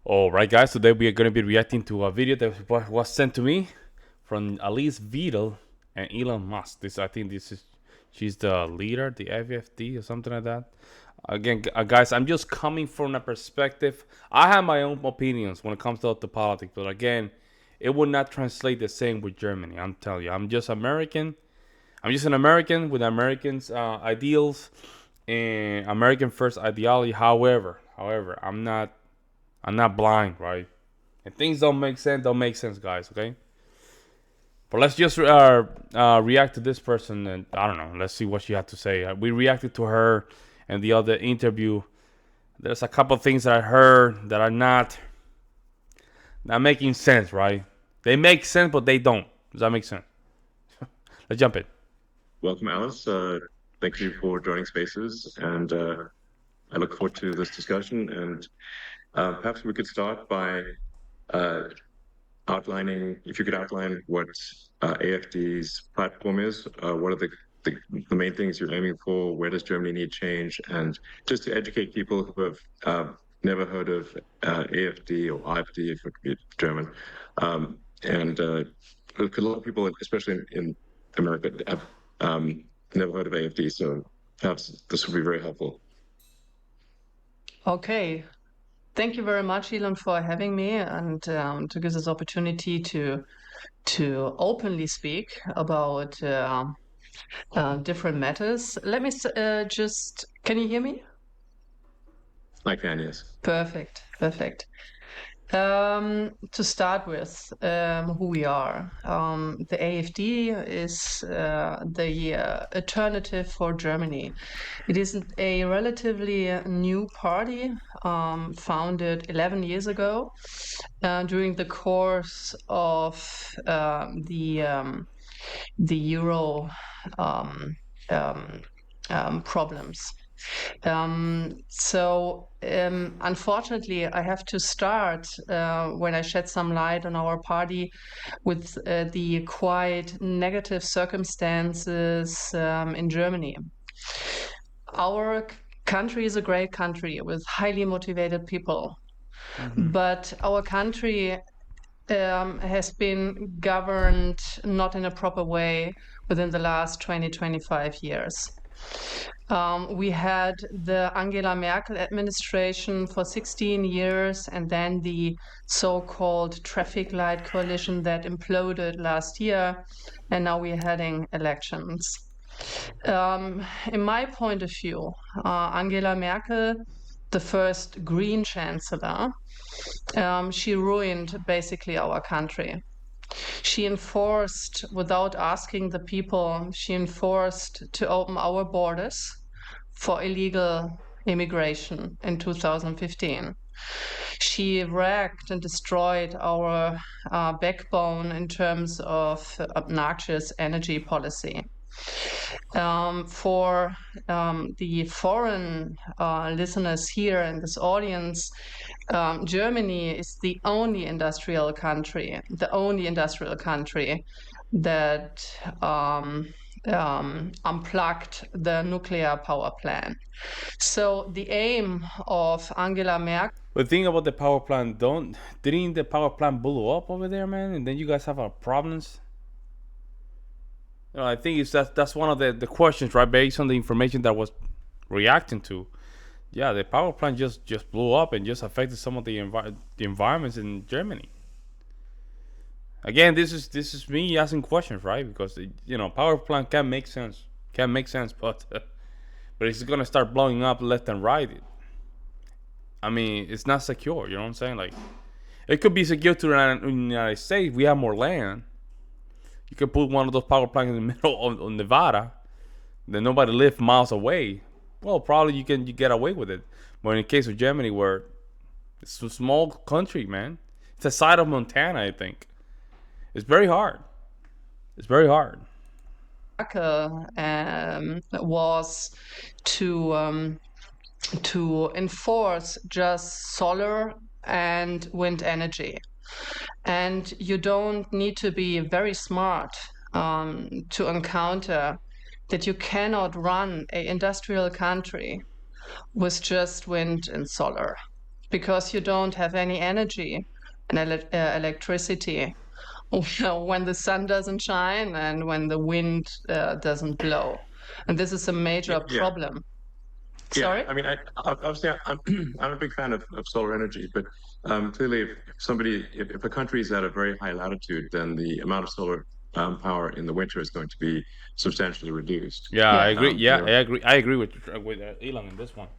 All right, guys. Today we are going to be reacting to a video that was sent to me from Alice Weidel and Elon Musk. I think she's the leader, the FFD or something like that. Again, guys, I'm just coming from a perspective. I have my own opinions when it comes to politics, but again, it would not translate the same with Germany. I'm telling you, I'm just American. I'm just an American with Americans' ideals and American first ideology. However, I'm not blind, right? And things don't make sense, guys. Okay. But let's just react to this person, and I don't know. Let's see what she had to say. We reacted to her and the other interview. There's a couple of things that I heard that are not making sense, right? They make sense, but they don't. Does that make sense? Let's jump in. Welcome, Alice. Thank you for joining Spaces, and I look forward to this discussion. And perhaps we could start by outlining, if you could outline what AFD's platform is, what are the main things you're aiming for, where does Germany need change, and just to educate people who have never heard of AFD or AfD, if it's German. And a lot of people, especially in America, have never heard of AFD, so perhaps this will be very helpful. Okay. Thank you very much, Elon, for having me and to give this opportunity to openly speak about different matters. Let me just, can you hear me? I can, yes. Perfect. To start with, who we are. The AfD is the alternative for Germany. It is a relatively new party founded 11 years ago during the course of the Euro problems. Unfortunately, I have to start when I shed some light on our party with the quite negative circumstances in Germany. Our country is a great country with highly motivated people, but our country has been governed not in a proper way within the last 25 years. We had the Angela Merkel administration for 16 years, and then the so-called traffic light coalition that imploded last year, and now we're heading elections. In my point of view, Angela Merkel, the first Green Chancellor, she ruined basically our country. She enforced, without asking the people, she enforced to open our borders for illegal immigration in 2015. She wrecked and destroyed our backbone in terms of obnoxious energy policy. For the foreign listeners here in this audience, Germany is the only industrial country that unplugged the nuclear power plant. So the aim of Angela Merkel. The thing about the power plant, didn't the power plant blow up over there, man? And then you guys have problems. I think that's one of the questions, right? Based on the information that was reacting to. Yeah, the power plant just blew up and just affected some of the environments in Germany. Again, this is me asking questions, right? Because power plant can make sense, but but it's gonna start blowing up left and right. I mean, it's not secure. You know what I'm saying? Like, it could be secure to the United States. We have more land. You can put one of those power plants in the middle of Nevada, then nobody lives miles away. Well, probably you get away with it. But in the case of Germany, where it's a small country, man, it's the size of Montana, I think. It's very hard. Was to enforce just solar and wind energy. And you don't need to be very smart to encounter that you cannot run an industrial country with just wind and solar, because you don't have any energy and electricity when the sun doesn't shine and when the wind doesn't blow. And this is a major problem. Sorry? Yeah, I mean, obviously, I'm a big fan of solar energy, but clearly, if a country is at a very high latitude, then the amount of solar power in the winter is going to be substantially reduced. Yeah, I Yeah. agree. You Yeah, know, I agree. I agree with Elon in this one.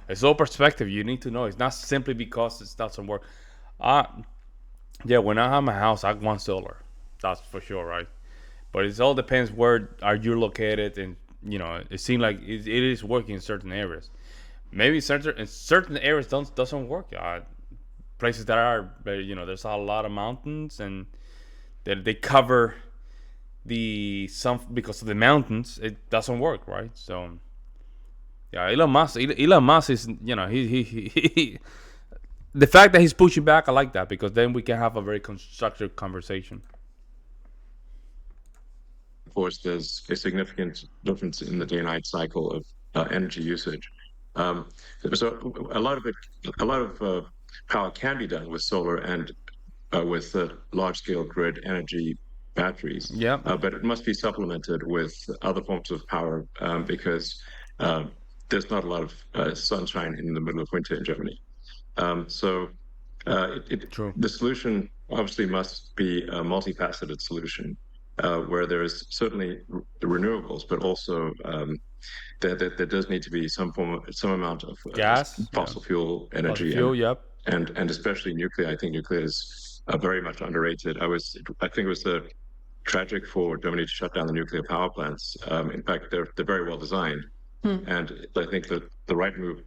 It's all perspective. You need to know. It's not simply because it doesn't work. Uh yeah. When I have my house, I want solar. That's for sure, right? But it all depends where are you located, and it seems like it is working in certain areas. Maybe in certain areas doesn't work. Places that are, there's a lot of mountains, and that they cover the some because of the mountains. It doesn't work, right? So yeah, Elon Musk is, he the fact that he's pushing back, I like that, because then we can have a very constructive conversation. of course, there's a significant difference in the day-night cycle of energy usage. Um, so a lot of power can be done with solar and with large-scale grid energy batteries, Yeah. but it must be supplemented with other forms of power because there's not a lot of sunshine in the middle of winter in Germany. So True. the solution obviously must be a multifaceted solution where there is certainly renewables, but also there does need to be some amount of Gas. fossil Yeah. fuel Fossil energy fuel. Yep. and especially nuclear. I think nuclear is very much underrated. I think it was tragic for Germany to shut down the nuclear power plants. In fact, they're very well designed, and I think that the right move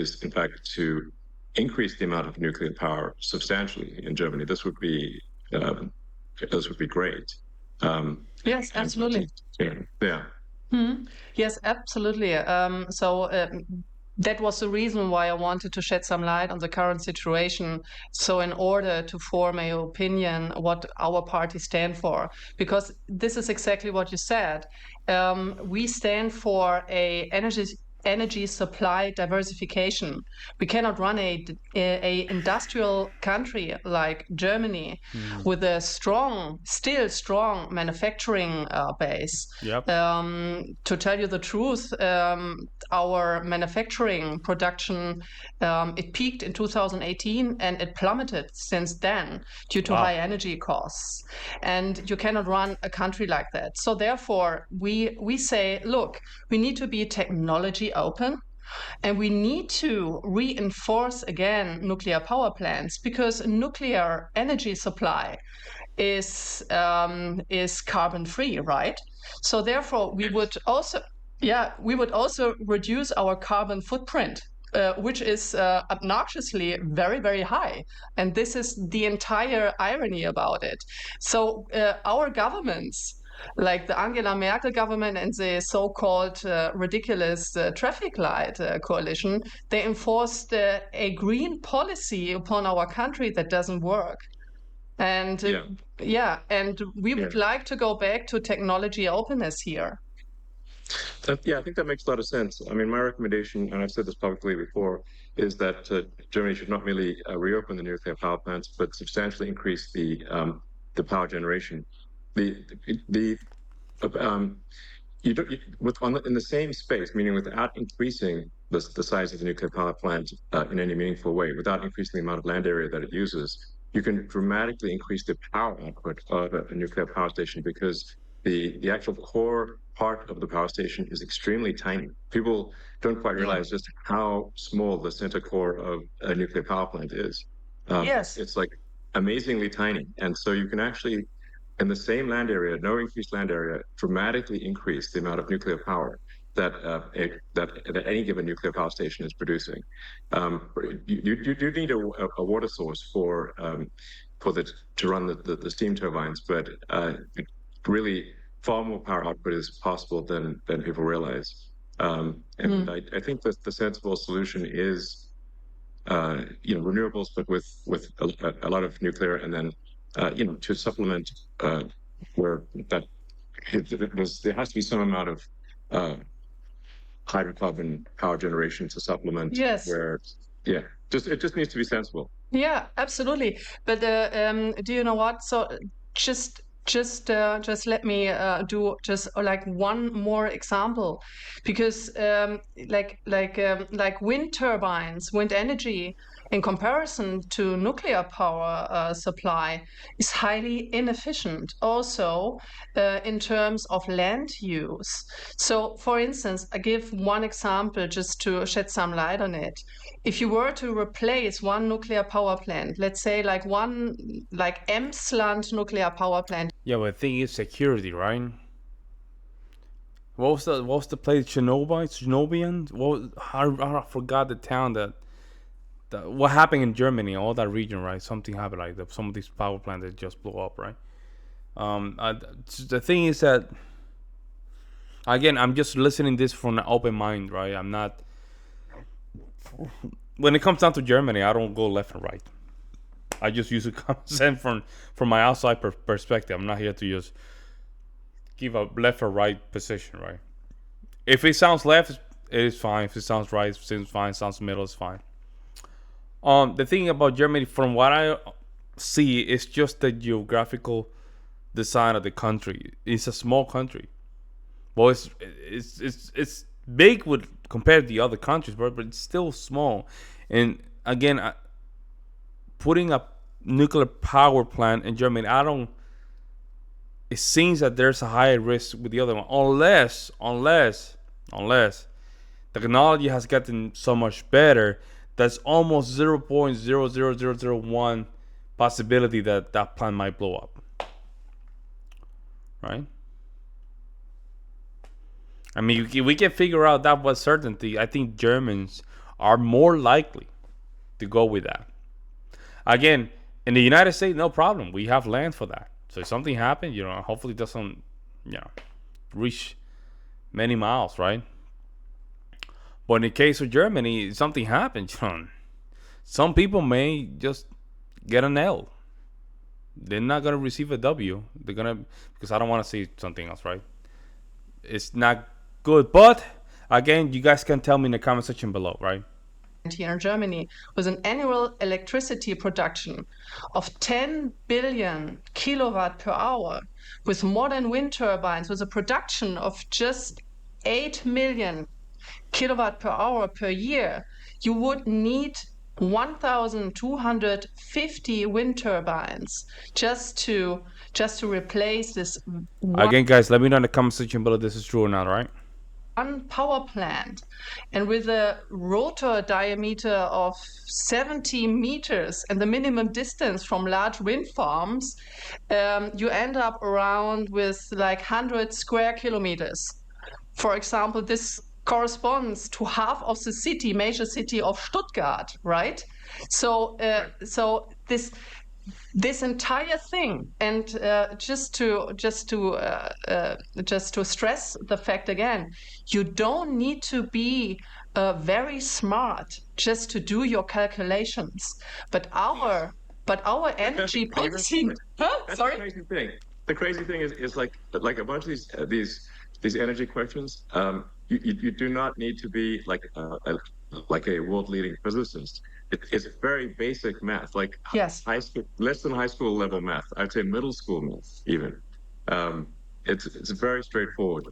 is in fact to increase the amount of nuclear power substantially in Germany. This would be great. Yes, absolutely. Yeah. Yes, absolutely. That was the reason why I wanted to shed some light on the current situation. So in order to form an opinion what our party stand for, because this is exactly what you said. We stand for a energy supply diversification. We cannot run a industrial country like Germany with a still strong manufacturing base. Yep. To tell you the truth, our manufacturing production, it peaked in 2018 and it plummeted since then due to Wow. high energy costs. And you cannot run a country like that. So therefore, we say, look, we need to be technology open. And we need to reinforce again nuclear power plants, because nuclear energy supply is carbon free, right? So therefore, we would also reduce our carbon footprint, which is obnoxiously very, very high. And this is the entire irony about it. So our governments, like the Angela Merkel government and the so-called ridiculous traffic light coalition, they enforced a green policy upon our country that doesn't work. And and we would like to go back to technology openness here. I think that makes a lot of sense. I mean, my recommendation, and I've said this publicly before, is that Germany should not merely reopen the nuclear power plants, but substantially increase the power generation. The you don't in the same space, meaning without increasing the size of the nuclear power plant in any meaningful way, without increasing the amount of land area that it uses, you can dramatically increase the power output of a nuclear power station because the actual core part of the power station is extremely tiny. People don't quite realize just how small the center core of a nuclear power plant is. Yes. It's like amazingly tiny, and so you can actually, in the same land area, no increased land area, dramatically increase the amount of nuclear power that any given nuclear power station is producing. You need a water source to run the steam turbines, but really far more power output is possible than people realize. And I think that the sensible solution is renewables, but with a lot of nuclear, and then to supplement where that there has to be some amount of hydrocarbon power generation to supplement. Yes. Where it just needs to be sensible. Yeah, absolutely. But do you know what? So just let me do just like one more example, because like wind turbines, wind energy, in comparison to nuclear power supply, is highly inefficient. Also, in terms of land use. So, for instance, I give one example just to shed some light on it. If you were to replace one nuclear power plant, let's say like Emsland nuclear power plant. Yeah, but the thing is security, right? What was the place? Chernobyl? I forgot the town what happened in Germany, all that region, right? Something happened, like some of these power plants that just blew up, right? The thing is that, again, I'm just listening this from an open mind, right? I'm not. When it comes down to Germany, I don't go left and right. I just use a common sense from my outside perspective. I'm not here to just give a left or right position, right? If it sounds left, it is fine. If it sounds right, it seems fine. Sounds middle, it's fine. The thing about Germany, from what I see, is just the geographical design of the country. It's a small country. Well, it's big with compared to the other countries, but it's still small. And again, putting a nuclear power plant in Germany, it seems that there's a higher risk with the other one, unless technology has gotten so much better. That's almost 0.00001 possibility that plant might blow up. Right? I mean, we can figure out that with certainty. I think Germans are more likely to go with that. Again, in the United States, no problem. We have land for that. So if something happens, hopefully it doesn't, reach many miles, right? But in the case of Germany, if something happens, some people may just get an L. They're not gonna receive a W. Because I don't want to see something else, right? It's not good. But again, you guys can tell me in the comment section below, right? Here in Germany, with an annual electricity production of 10 billion kilowatt per hour, with modern wind turbines, with a production of just 8 million kilowatt per hour per year, you would need 1,250 wind turbines just to replace this. Again, guys, let me know in the comment section below if this is true or not, right? One power plant, and with a rotor diameter of 70 meters and the minimum distance from large wind farms, you end up around with like 100 square kilometers. For example, this corresponds to half of the major city of Stuttgart, right? So this entire thing, and just to stress the fact again, you don't need to be very smart just to do your calculations, but our energy policy. Sorry. The crazy thing is like a bunch of these energy questions. You do not need to be like a world leading physicist. It's very basic math, like yes, high school, less than high school level math. I'd say middle school math even. It's very straightforward,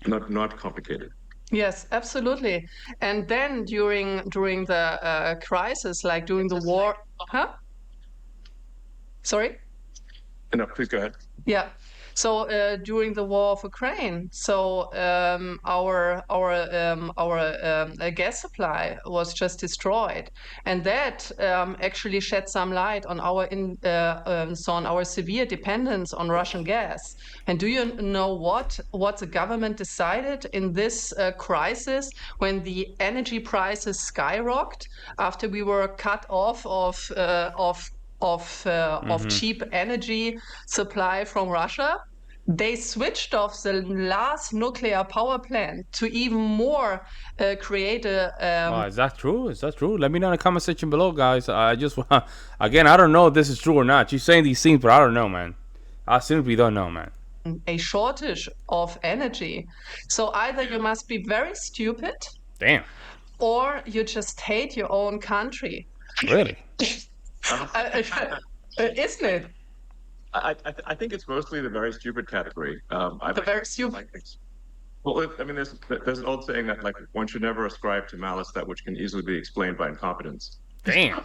not complicated. Yes, absolutely. And then during the crisis, like during the war, Sorry? No, please go ahead. Yeah. So during the war of Ukraine, so our gas supply was just destroyed, and that actually shed some light on our severe dependence on Russian gas. And do you know what the government decided in this crisis when the energy prices skyrocketed after we were cut off of cheap energy supply from Russia? They switched off the last nuclear power plant to even more create a. Is that true? Is that true? Let me know in the comment section below, guys. I just again, I don't know if this is true or not. You're saying these things, but I don't know, man. I simply don't know, man. A shortage of energy. So either you must be very stupid. Damn. or you just hate your own country. Really? Isn't it? I think it's mostly the very stupid category. The very stupid. Well, I mean, there's an old saying that like one should never ascribe to malice that which can easily be explained by incompetence. Damn.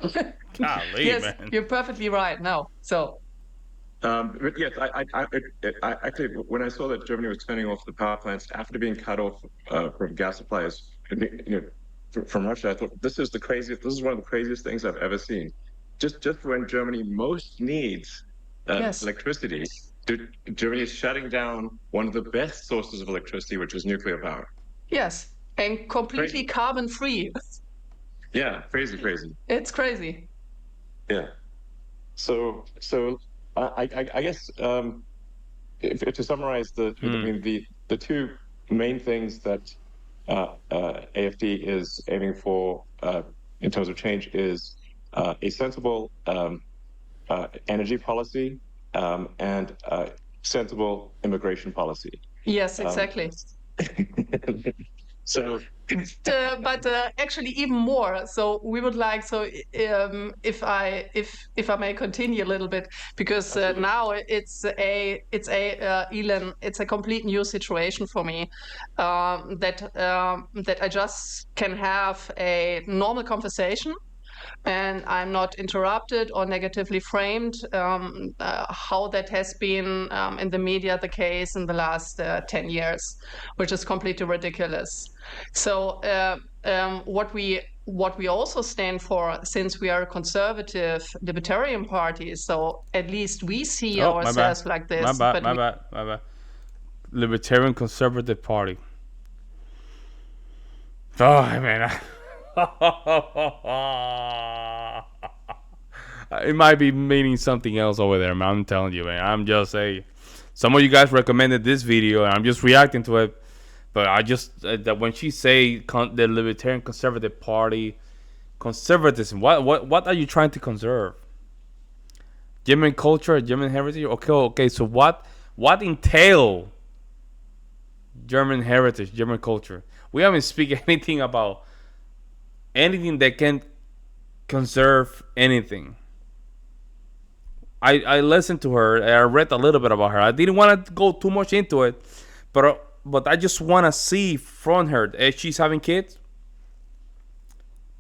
Golly, Yes, man. you're perfectly right. No, so But yes, I actually, when I saw that Germany was turning off the power plants after being cut off from gas supplies, from Russia, I thought this is the craziest. This is one of the craziest things I've ever seen. Just when Germany most needs yes, electricity, Germany is shutting down one of the best sources of electricity, which is nuclear power. yes, and completely carbon free. Yeah, crazy. It's crazy. Yeah. So I guess if to summarize I mean the two main things that AFD is aiming for in terms of change is a sensible energy policy and sensible immigration policy. Yes, exactly. So, but actually even more. So we would like, so if I may continue a little bit, because now it's a Elon, it's a complete new situation for me, that I just can have a normal conversation and I'm not interrupted or negatively framed, how that has been in the media the case in the last 10 years, which is completely ridiculous. So what we also stand for, since we are a conservative libertarian party, so at least we see ourselves like this. My bad. Libertarian Conservative Party. Oh, man. It might be meaning something else over there, man. I'm telling you, man. I'm just saying. Some of you guys recommended this video, and I'm just reacting to it. But I just that when she say the Libertarian Conservative Party, conservatism. What are you trying to conserve? German culture, German heritage. Okay. So what entail German heritage, German culture? We haven't speak anything about anything that can conserve anything. I listened to her. I read a little bit about her. I didn't want to go too much into it, but I just want to see from her if she's having kids.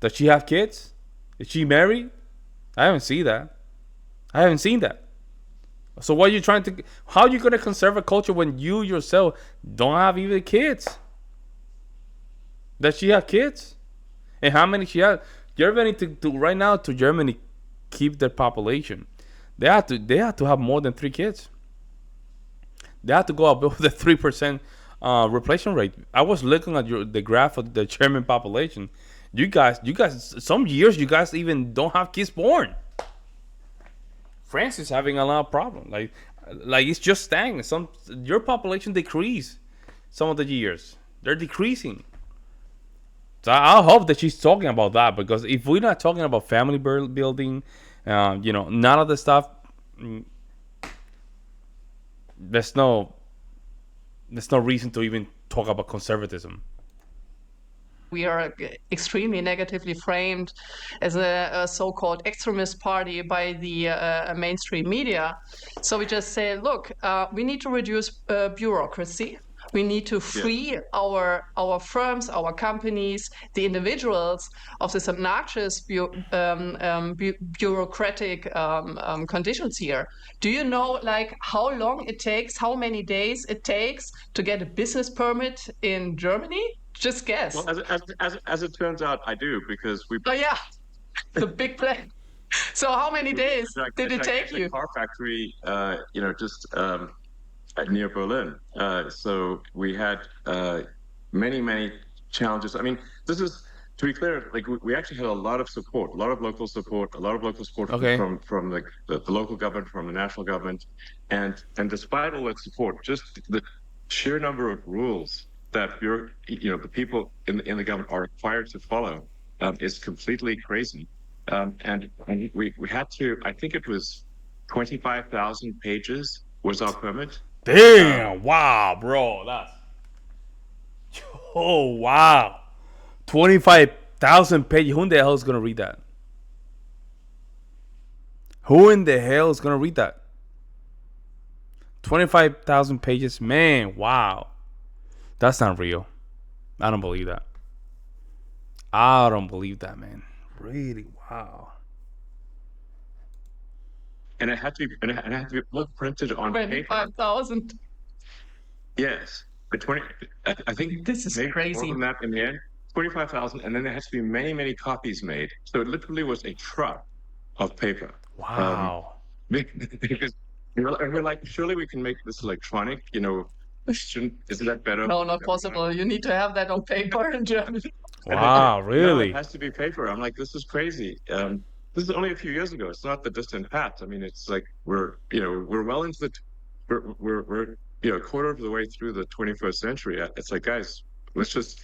Does she have kids? Is she married? I haven't seen that. So what are you trying to? How are you gonna conserve a culture when you yourself don't have even kids? Does she have kids? And how many she has? Germany to right now to Germany keep their population. They have to have more than 3 kids. They have to go above the 3% replacement rate. I was looking at the graph of the German population. You guys, some years you guys even don't have kids born. France is having a lot of problems. Like it's just stagnant. Your population decrease. Some of the years they're decreasing. So I hope that she's talking about that, because if we're not talking about family building, none of the stuff, there's no reason to even talk about conservatism. We are extremely negatively framed as a so-called extremist party by the mainstream media. So we just say, look, we need to reduce bureaucracy. We need to free our firms, our companies, the individuals of this obnoxious bureaucratic conditions here. Do you know, like, how long it takes, how many days it takes to get a business permit in Germany? Just guess. Well, as it turns out, I do, because we. Oh yeah, the big plan. So how many days did it take you? Car factory, just near Berlin. So we had many challenges. I mean, this is, to be clear, like we actually had a lot of support, a lot of local support from the local government, from the national government, and despite all that support, just the sheer number of rules that the people in the government are required to follow is completely crazy. And we had to, I think it was 25,000 pages was our permit. Damn! Wow, bro, oh wow, 25 1,000 pages. Who in the hell is gonna read that? Who in the hell is gonna read that? 25,000 pages, man. Wow, that's not real. I don't believe that. I don't believe that, man. Really, wow. And it had to be, and it had to be look printed on paper. 25,000. Yes, but 20. I think This is maybe crazy. more than that in the end. 25,000, and then there has to be many, many copies made. So it literally was a truck of paper. Wow. Because and we're like, surely we can make this electronic. Isn't that better? No, not possible. You need to have that on paper in Germany. Wow, No, really? it has to be paper. I'm like, this is crazy. This is only a few years ago. It's not the distant past. I mean, it's like we're well into we're a quarter of the way through the 21st century. It's like, guys, let's just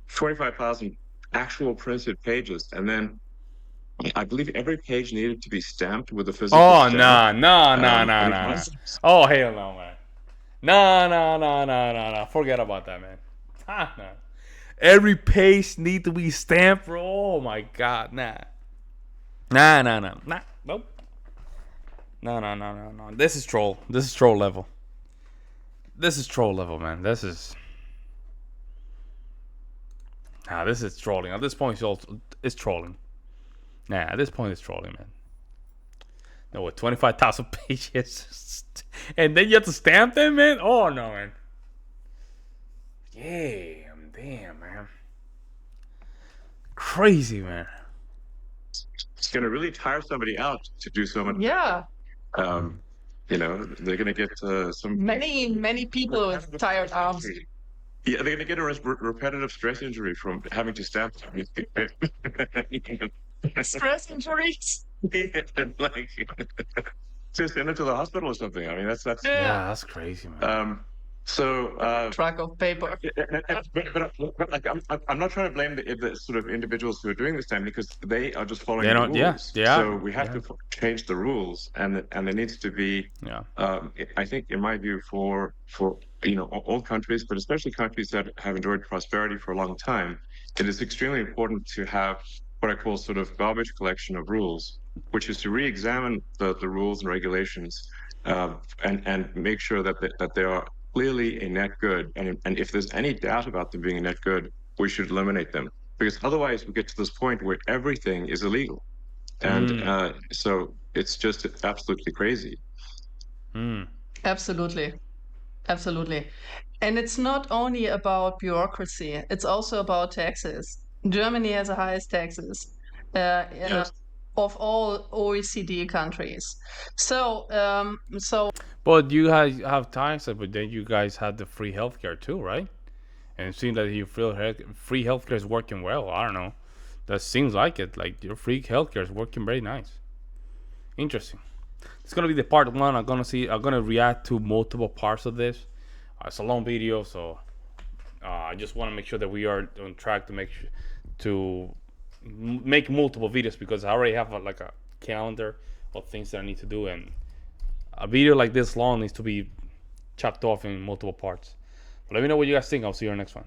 25,000 actual printed pages, and then I believe every page needed to be stamped with a physical Oh, stamp. nah. Oh, hell no, man. Nah. Forget about that, man. Nah. Every page need to be stamped, bro. Oh my god, nah. Nah. Nope. No. This is troll. This is troll level. This is troll level, man. This is trolling. At this point, it's trolling. Nah, at this point, it's trolling, man. No, with 25,000 pages, and then you have to stamp them, man. Oh no, man. Damn, man. Crazy, man. It's going to really tire somebody out to do so much. Yeah, They're going to get some many people with tired arms. Yeah, they're going to get a repetitive stress injury from having to stamp. Stress injuries. Like, just send it to the hospital or something. I mean, that's Yeah, that's crazy, man. Truck of paper. But like, I'm not trying to blame the sort of individuals who are doing this time, because they are just following They the don't- rules. yeah, So we have to change the rules, and there needs to be. Yeah. I think, in my view, for all countries, but especially countries that have enjoyed prosperity for a long time, it is extremely important to have what I call sort of garbage collection of rules, which is to re-examine the rules and regulations, and make sure that they are clearly a net good, and if there's any doubt about them being a net good, we should eliminate them, because otherwise we get to this point where everything is illegal, and so it's just absolutely crazy. Absolutely. And it's not only about bureaucracy, it's also about taxes. Germany has the highest taxes of all OECD countries. So, But you guys have taxes, but then you guys have the free healthcare too, right? And it seems that you feel free healthcare is working well. I don't know. That seems like it. Like your free healthcare is working very nice. Interesting. It's gonna be the part one. I'm gonna react to multiple parts of this. It's a long video, so I just want to make sure that we are on track to make multiple videos, because I already have a calendar of things that I need to do, and a video like this long needs to be chopped off in multiple parts. But let me know what you guys think. I'll see you on the next one.